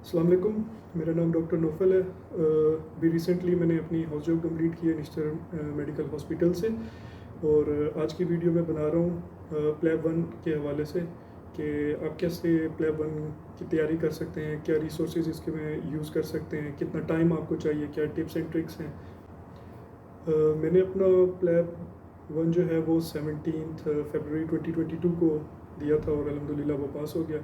अस्सलाम वालेकुम। मेरा नाम डॉक्टर नौफल है। अभी रिसेंटली मैंने अपनी हाउस जॉब कंप्लीट की है निश्तर मेडिकल हॉस्पिटल से। और आज की वीडियो मैं बना रहा हूँ प्लैब वन के हवाले से कि आप कैसे प्लैब वन की तैयारी कर सकते हैं, क्या रिसोर्सेज इसके में यूज़ कर सकते हैं, कितना टाइम आपको चाहिए, क्या टिप्स एंड ट्रिक्स हैं। मैंने अपना प्लैब वन जो है वो 17 फरवरी 2022 को दिया था और अल्हम्दुलिल्लाह वो पास हो गया।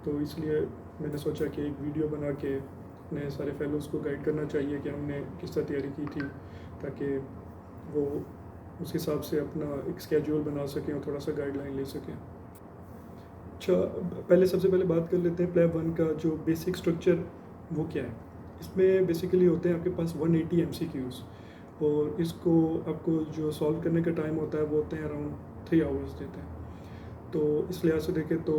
तो इसलिए मैंने सोचा कि एक वीडियो बना के अपने सारे फेलोज़ को गाइड करना चाहिए कि हमने किस तरह तैयारी की थी, ताकि वो उस हिसाब से अपना एक स्केड्यूल बना सकें और थोड़ा सा गाइडलाइन ले सकें। अच्छा, सबसे पहले बात कर लेते हैं प्लैब वन का जो बेसिक स्ट्रक्चर वो क्या है। इसमें बेसिकली होते हैं आपके पास 180 MCQs और इसको आपको जो सॉल्व करने का टाइम होता है वो होते हैं अराउंड 3 आवर्स देते हैं। तो इस लिहाज से देखें तो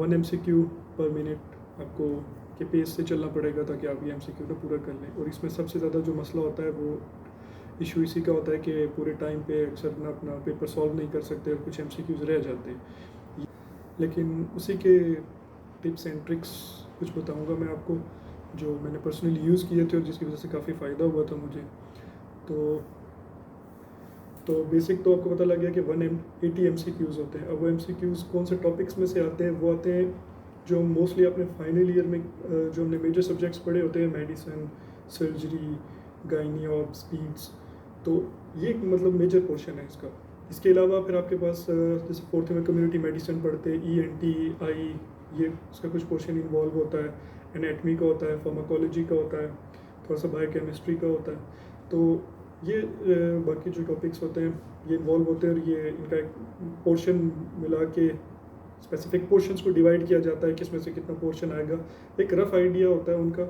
1 MCQ पर मिनट आपको के पेस से चलना पड़ेगा ताकि आप ये MCQ को पूरा कर लें। और इसमें सबसे ज़्यादा जो मसला होता है वो इशू इसी का होता है कि पूरे टाइम पे अक्सर अपना पेपर सॉल्व नहीं कर सकते और कुछ MCQs रह जाते हैं। लेकिन उसी के टिप्स एंड ट्रिक्स कुछ बताऊंगा मैं आपको, जो मैंने पर्सनली यूज़ किए थे और जिसकी वजह से काफ़ी फ़ायदा हुआ था मुझे। तो बेसिक तो आपको पता लग गया कि 180 MCQs होते हैं। अब वो MCQs कौन से टॉपिक्स में से आते हैं, वो आते हैं जो मोस्टली अपने फाइनल ईयर में जो हमने मेजर सब्जेक्ट्स पढ़े होते हैं, मेडिसिन, सर्जरी, गायनी और स्पीड्स। तो ये एक मतलब मेजर पोर्शन है इसका। इसके अलावा फिर आपके पास जैसे फोर्थ में कम्युनिटी मेडिसिन पढ़ते हैं, ENT, आई, ये उसका कुछ पोर्शन इन्वॉल्व होता है। एनेटमी का होता है, फार्माकोलॉजी का होता है, थोड़ा सा बायोकेमिस्ट्री का होता है। तो ये बाकी जो टॉपिक्स होते हैं ये इन्वॉल्व होते हैं और ये इनका एक पोर्शन मिला के स्पेसिफिक पोर्शंस को डिवाइड किया जाता है, किसमें से कितना पोर्शन आएगा। एक रफ आइडिया होता है उनका,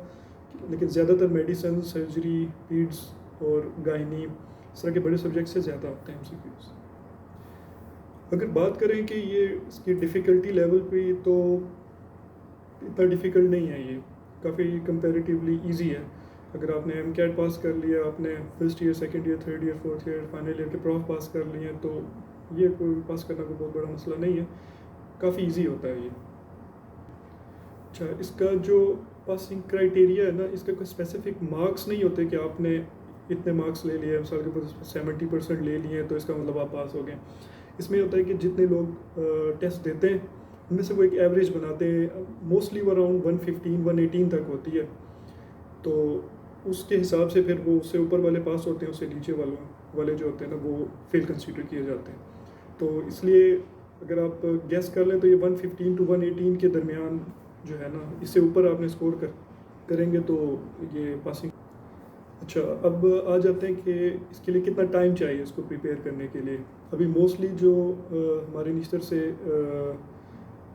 लेकिन ज़्यादातर मेडिसिन, सर्जरी, पीड्स और गायनी इस तरह के बड़े सब्जेक्ट से ज़्यादा होते हैं MCQs। अगर बात करें कि ये इसकी डिफ़िकल्टी लेवल पे, तो इतना डिफ़िकल्ट नहीं है ये, काफ़ी कंपैरेटिवली इजी है। अगर आपने MCAT पास कर लिया, आपने first year, second year, third year, fourth year, final year के प्रॉफ पास कर लिए हैं, तो ये कोई पास करना कोई बहुत बड़ा मसला नहीं है, काफ़ी इजी होता है ये। अच्छा, इसका जो पासिंग क्राइटेरिया है ना, इसका कोई स्पेसिफिक मार्क्स नहीं होते कि आपने इतने मार्क्स ले लिए, मिसाल के ऊपर 70% ले लिए तो इसका मतलब आप पास हो गए। इसमें होता है कि जितने लोग टेस्ट देते हैं उनमें से वो एक एवरेज बनाते हैं, मोस्टली वो अराउंड 115-118 तक होती है। तो उसके हिसाब से फिर वो उससे ऊपर वाले पास होते हैं, उससे नीचे वाले जो होते हैं ना वो फेल कंसीडर किए जाते हैं। तो इसलिए अगर आप गेस कर लें तो ये 115 to 118 के दरमियान जो है ना, इससे ऊपर आपने स्कोर करेंगे तो ये पासिंग। अच्छा, अब आ जाते हैं कि इसके लिए कितना टाइम चाहिए इसको प्रिपेयर करने के लिए। अभी मोस्टली जो हमारे निस्तर से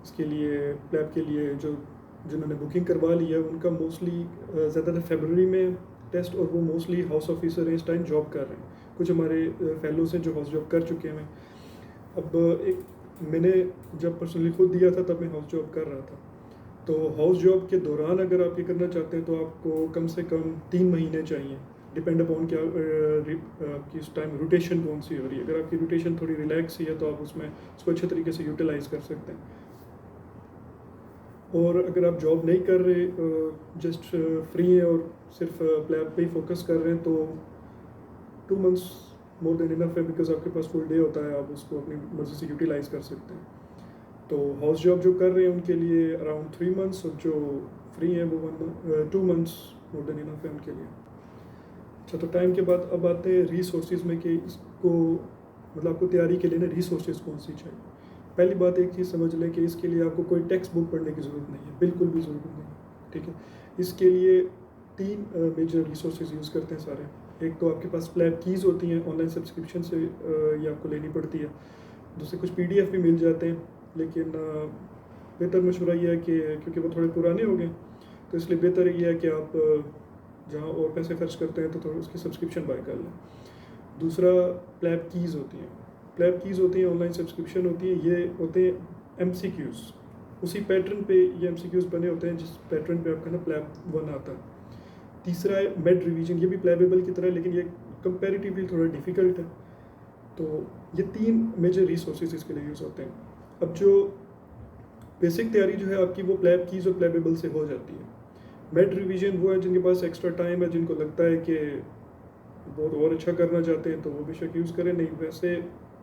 इसके लिए प्लैब के लिए जिन्होंने बुकिंग करवा ली है उनका मोस्टली ज़्यादातर फरवरी में टेस्ट, और वो मोस्टली हाउस ऑफिसर हैं, इस टाइम जॉब कर रहे हैं। कुछ हमारे फेलोज हैं जो हाउस जॉब कर चुके हैं। अब मैंने जब पर्सनली खुद दिया था तब मैं हाउस जॉब कर रहा था। तो हाउस जॉब के दौरान अगर आप ये करना चाहते हैं तो आपको कम से कम 3 महीने चाहिए, डिपेंड अपॉन क्या आपकी इस टाइम रोटेशन कौन सी हो रही है। अगर आपकी रोटेशन थोड़ी रिलैक्स ही है तो आप उसमें उसको अच्छे तरीके से यूटिलाइज़ कर सकते हैं। और अगर आप जॉब नहीं कर रहे, जस्ट फ्री हैं और सिर्फ प्लैब पे ही फोकस कर रहे हैं, तो 2 मंथ्स मोर देन इनफ है, बिकॉज आपके पास फुल डे होता है, आप उसको अपनी मर्ज़ी से यूटिलाइज़ कर सकते हैं। तो हाउस जॉब जो कर रहे हैं उनके लिए अराउंड 3 मंथ्स, और जो फ्री हैं वो 2 मंथ्स मोर देन इनफ है उनके लिए। अच्छा, तो टाइम के बाद अब आते हैं रिसोर्सेज में कि इसको मतलब आपको तैयारी के लिए ना रिसोर्सेज कौन सी चाहिए। पहली बात एक चीज़ समझ लें कि इसके लिए आपको कोई टेक्स्ट बुक पढ़ने की ज़रूरत नहीं है, बिल्कुल भी ज़रूरत नहीं है, ठीक है। इसके लिए 3 मेजर रिसोर्सेज यूज़ करते हैं सारे। एक तो आपके पास प्लैब कीज़ होती हैं, ऑनलाइन सब्सक्रिप्शन से ये आपको लेनी पड़ती है। दूसरे कुछ PDF भी मिल जाते हैं, लेकिन बेहतर मशवरा ये है कि क्योंकि वो थोड़े पुराने हो गए, तो इसलिए बेहतर ये है कि आप जहाँ और पैसे खर्च करते हैं तो थोड़ा उसकी सब्सक्रिप्शन बाय कर लें। दूसरा प्लैब कीज़ होती हैं, ऑनलाइन सब्सक्रिप्शन होती है, ये होते हैं MCQs। उसी पैटर्न पे ये MCQs बने होते हैं जिस पैटर्न पे आपका ना प्लैब 1 आता है। तीसरा है मेड रिवीजन, ये भी प्लैबेबल की तरह, लेकिन ये कंपैरेटिवली थोड़ा डिफ़िकल्ट है। तो ये 3 मेजर रिसोर्सेज इसके लिए यूज़ होते हैं। अब जो बेसिक तैयारी जो है आपकी वो प्लैब कीज़ और प्लैबेबल से हो जाती है। मेड रिवीजन वो है जिनके पास एक्स्ट्रा टाइम है, जिनको लगता है कि बहुत और अच्छा करना चाहते हैं तो वो बेशक यूज़ करें, नहीं वैसे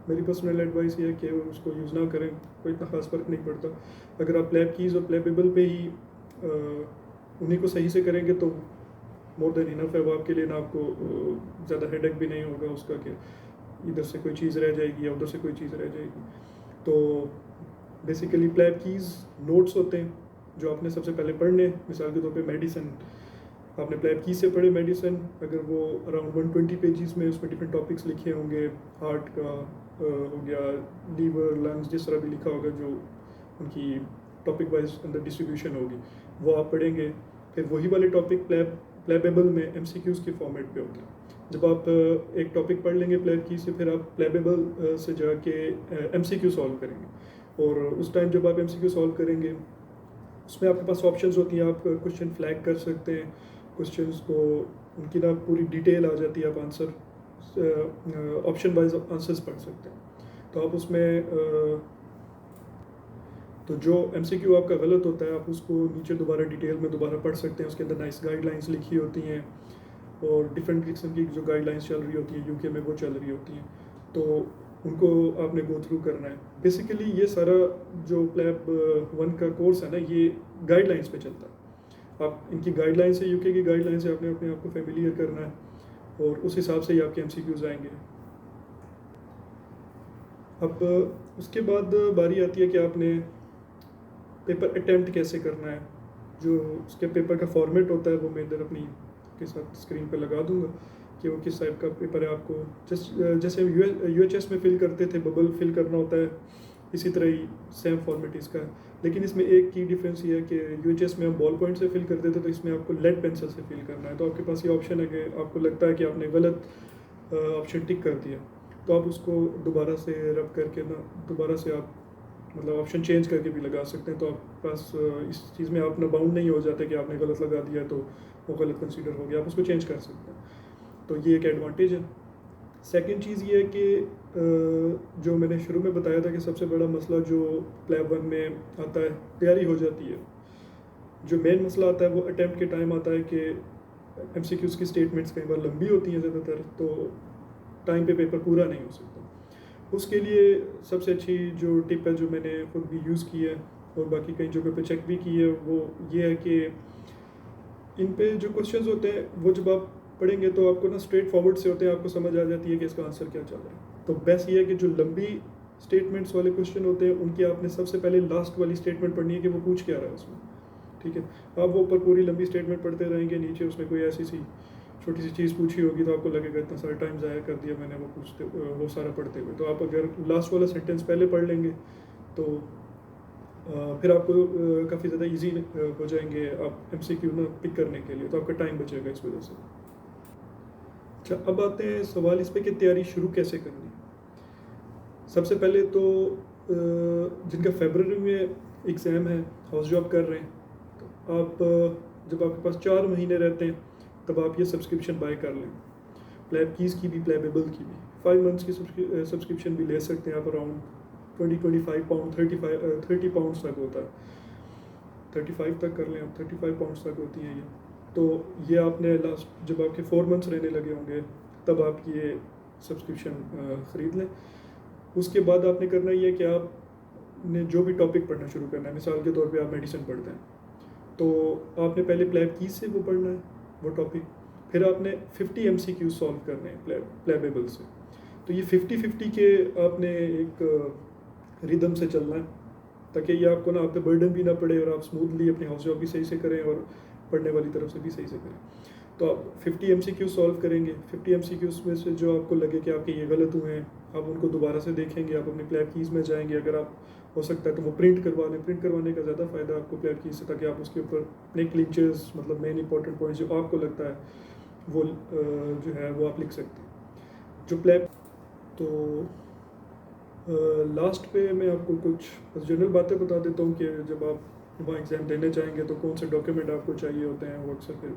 मेरी पर्सनल एडवाइस ये है कि उसको यूज़ ना करें, कोई इतना खास फ़र्क नहीं पड़ता। अगर आप प्लैब कीज़ और प्लैबेबल पे ही उन्हीं को सही से करेंगे तो मोर देन इनफ है वो आपके लिए, ना आपको ज़्यादा हेडेक भी नहीं होगा उसका कि इधर से कोई चीज़ रह जाएगी या उधर से कोई चीज़ रह जाएगी। तो बेसिकली प्लैब कीज़ नोट्स होते हैं जो आपने सबसे पहले पढ़ने, मिसाल के तौर पे मेडिसिन आपने प्लैब की से पढ़े मेडिसिन, अगर वो अराउंड 120 पेजेस में उसमें डिफरेंट टॉपिक्स लिखे होंगे, हार्ट का हो गया, लीवर, लंग्स, जिस तरह भी लिखा होगा जो उनकी टॉपिक वाइज अंदर डिस्ट्रीब्यूशन होगी वो आप पढ़ेंगे। फिर वही वाले टॉपिक प्लैबेबल में एमसीक्यूज़ के फॉर्मेट पे होते हैं। जब आप एक टॉपिक पढ़ लेंगे प्लैब की से, फिर आप प्लैबेबल से जाके एमसीक्यू सॉल्व करेंगे, और उस टाइम जब आप एमसीक्यू सॉल्व करेंगे उसमें आपके पास ऑप्शंस होती हैं, आप क्वेश्चन फ्लैग कर सकते हैं, क्वेश्चंस को उनकी ना पूरी डिटेल आ जाती है, आप आंसर ऑप्शन वाइज आंसर्स पढ़ सकते हैं। तो आप उसमें तो जो एमसीक्यू आपका गलत होता है आप उसको नीचे दोबारा डिटेल में दोबारा पढ़ सकते हैं, उसके अंदर नाइस गाइडलाइंस लिखी होती हैं और डिफरेंट किस्म की जो गाइडलाइंस चल रही होती हैं यूके में वो चल रही होती हैं, तो उनको आपने गो थ्रू करना है। बेसिकली ये सारा जो प्लैब 1 का कोर्स है ना, ये गाइडलाइंस पे चलता है। आप इनकी गाइडलाइन से, यूके की गाइडलाइन से आपने अपने आप को फेमिलियर करना है और उस हिसाब से ही आपके एमसीक्यूज आएंगे। अब उसके बाद बारी आती है कि आपने पेपर अटैम्प्ट कैसे करना है। जो उसके पेपर का फॉर्मेट होता है वो मैं इधर अपनी के साथ स्क्रीन पर लगा दूंगा कि वो किस टाइप का पेपर है। आपको जैसे यूएचएस में फिल करते थे, बबल फिल करना होता है, इसी तरह ही सेम फॉर्मेट इसका है, लेकिन इसमें एक की डिफरेंस ये है कि यूएचएस में हम बॉल पॉइंट से फिल करते थे, तो इसमें आपको लेड पेंसिल से फिल करना है। तो आपके पास ये ऑप्शन है कि आपको लगता है कि आपने गलत ऑप्शन टिक कर दिया, तो आप उसको दोबारा से रब करके ना दोबारा से आप मतलब ऑप्शन चेंज करके भी लगा सकते हैं। तो आपके पास इस चीज़ में आप ना बाउंड नहीं हो जाते कि आपने गलत लगा दिया तो वो गलत कंसीडर हो गया, आप उसको चेंज कर सकते हैं। तो ये एक एडवांटेज है। सेकंड चीज़ ये है कि जो मैंने शुरू में बताया था कि सबसे बड़ा मसला जो प्लैब 1 में आता है, तैयारी हो जाती है। जो मेन मसला आता है वो अटैम्प्ट के टाइम आता है कि एमसीक्यूज़ की स्टेटमेंट्स कई बार लंबी होती हैं ज़्यादातर, तो टाइम पे पेपर पूरा नहीं हो सकता। उसके लिए सबसे अच्छी जो टिप है जो मैंने खुद भी यूज़ की है और बाकी कई जगह पे चेक भी की है, वो ये है कि इन पे जो क्वेश्चंस होते हैं वो जब आप पढ़ेंगे तो आपको ना स्ट्रेट फॉरवर्ड से होते हैं, आपको समझ आ जाती है कि इसका आंसर क्या चल रहा है। तो बेस्ट ये है कि जो लंबी स्टेटमेंट्स वाले क्वेश्चन होते हैं उनकी आपने सबसे पहले लास्ट वाली स्टेटमेंट पढ़नी है कि वो पूछ क्या रहा है उसमें, ठीक है। आप वो ऊपर पूरी लंबी स्टेटमेंट पढ़ते रहेंगे, नीचे उसमें कोई ऐसी सी छोटी सी चीज़ पूछी होगी तो आपको लगेगा इतना सारा टाइम ज़ाया कर दिया मैंने वो सारा पढ़ते हुए। तो आप अगर लास्ट वाला सेंटेंस पहले पढ़ लेंगे तो फिर आपको काफ़ी ज़्यादा इजी हो जाएंगे आप एमसीक्यू ना पिक करने के लिए, तो आपका टाइम बचेगा इस वजह से। अच्छा, अब आते हैं सवाल इस पे कि तैयारी शुरू कैसे करनी। सबसे पहले तो जिनका फरवरी में एग्ज़ाम है, हाउस जॉब कर रहे हैं, तो आप जब आपके पास 4 महीने रहते हैं तब आप ये सब्सक्रिप्शन बाय कर लें, प्लैब कीज़ की भी प्लैबेबल की भी। 5 मंथ्स की सब्सक्रिप्शन भी ले सकते हैं आप, अराउंड 20-25 पाउंड 30 पाउंड्स तक होता है, 35 तक कर लें आप, 35 पाउंड्स तक होती है ये। तो ये आपने लास्ट जब आपके 4 मंथ्स रहने लगे होंगे तब आप ये सब्सक्रिप्शन ख़रीद लें। उसके बाद आपने करना ये कि आपने जो भी टॉपिक पढ़ना शुरू करना है, मिसाल के तौर पे आप मेडिसिन पढ़ते हैं तो आपने पहले प्लैब कीज़ से वो पढ़ना है वो टॉपिक, फिर आपने 50 MCQ सॉल्व करने हैं प्लैबेबल से। तो ये 50-50 के आपने एक रिदम से चलना है ताकि ये आपको ना आप पे बर्डन भी ना पड़े और आप स्मूथली अपनी हाउस जॉब भी सही से करें और पढ़ने वाली तरफ से भी सही से करें। तो आप 50 MCQ सॉल्व करेंगे, 50 MCQs में से जो आपको लगे कि आपके ये गलत हुए हैं आप उनको दोबारा से देखेंगे, आप अपनी प्लैब कीज़ में जाएंगे, अगर आप हो सकता है तो वो प्रिंट करवा लें। प्रिंट करवाने का ज़्यादा फ़ायदा आपको प्लैब कीज़ से, ताकि आप उसके ऊपर अपने क्लिंचेस मतलब मेन इंपॉर्टेंट पॉइंट्स जो आपको लगता है वो जो है वो आप लिख सकते हैं। जो प्लैब तो लास्ट पे मैं आपको कुछ जनरल बातें बता देता हूँ कि जब आप वहाँ एग्ज़ाम देने जाएंगे तो कौन से डॉक्यूमेंट आपको चाहिए होते हैं, वो अक्सर फिर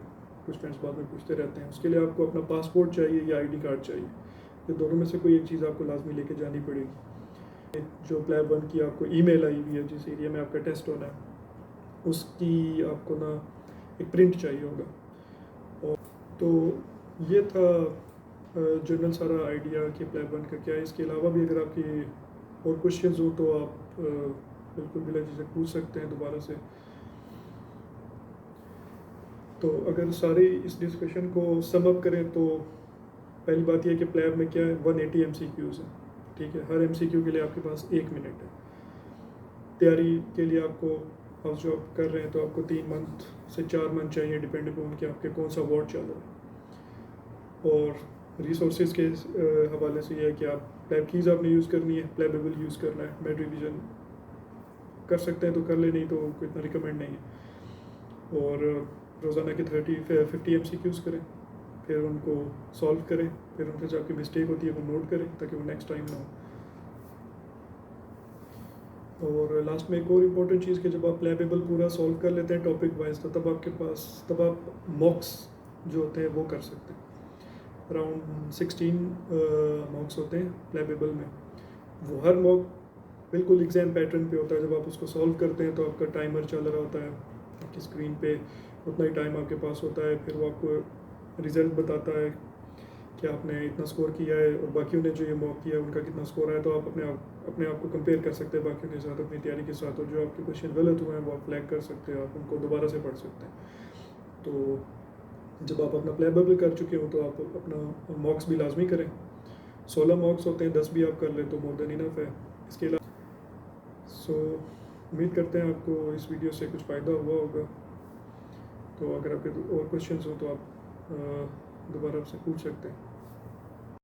कुछ फ्रेंड्स बाद में पूछते रहते हैं। उसके लिए आपको अपना पासपोर्ट चाहिए या आईडी कार्ड चाहिए, ये दोनों में से कोई एक चीज़ आपको लाजमी लेके जानी पड़ेगी। जो प्लैब 1 की आपको ईमेल आई हुई है जिस एरिया में आपका टेस्ट होना है उसकी आपको ना एक प्रिंट चाहिए होगा। और तो ये था जनरल सारा आइडिया कि प्लैब 1 का क्या है। इसके अलावा भी अगर आपकी और क्वेश्चंस हो तो आप बिल्कुल बिला झिझक पूछ सकते हैं दोबारा से। तो अगर सारी इस डिस्कशन को सम अप करें तो पहली बात यह है कि प्लैब में क्या है, 180 MCQs है, ठीक है। हर MCQ के लिए आपके पास 1 मिनट है। तैयारी के लिए आपको हाउस जॉब कर रहे हैं तो आपको 3 मंथ से 4 मंथ चाहिए, डिपेंड अपॉन कि आपके कौन सा वार्ड चल रहा है। और रिसोर्सेज के हवाले से यह है कि आप प्लैब कीज़ आपने यूज़ करनी है, प्लैबेबल यूज़ करना है। मेड रिवीजन कर सकते हैं तो कर ले, नहीं तो कोई इतना रिकमेंड नहीं है। और रोज़ाना के 50 MCQs करें, फिर उनको सॉल्व करें, फिर उनसे जो आपकी मिस्टेक होती है वो नोट करें ताकि वो नेक्स्ट टाइम ना हो। और लास्ट में एक और इम्पोर्टेंट चीज़ कि जब आप प्लैबेबल पूरा सॉल्व कर लेते हैं टॉपिक वाइज, तो तब आप मॉक्स जो होते हैं वो कर सकते हैं। अराउंड 16 मॉक्स होते हैं प्लैबेबल में। वो हर मॉक बिल्कुल एग्जाम पैटर्न पे होता है। जब आप उसको सॉल्व करते हैं तो आपका टाइमर चल रहा होता है आपकी स्क्रीन पे, उतना ही टाइम आपके पास होता है। फिर वो आपको रिजल्ट बताता है कि आपने इतना स्कोर किया है और बाकियों ने जो ये मॉक किया है उनका कितना स्कोर आया। तो आप अपने आप को कंपेयर कर सकते हैं बाकियों के साथ अपनी तैयारी के साथ, और जो आपके क्वेश्चन गलत हुए हैं वो आप फ्लैग कर सकते हैं, आप उनको दोबारा से पढ़ सकते हैं। तो जब आप अपना प्लेबेबल कर चुके हो तो आप अपना मॉक्स भी लाजमी करें। 16 मॉक्स होते हैं, 10 भी आप कर लें तो मोर देन इनफ है। इसके अलावा उम्मीद करते हैं आपको इस वीडियो से कुछ फ़ायदा हुआ होगा। तो अगर आपके और क्वेश्चंस हो तो आप दोबारा आपसे पूछ सकते हैं।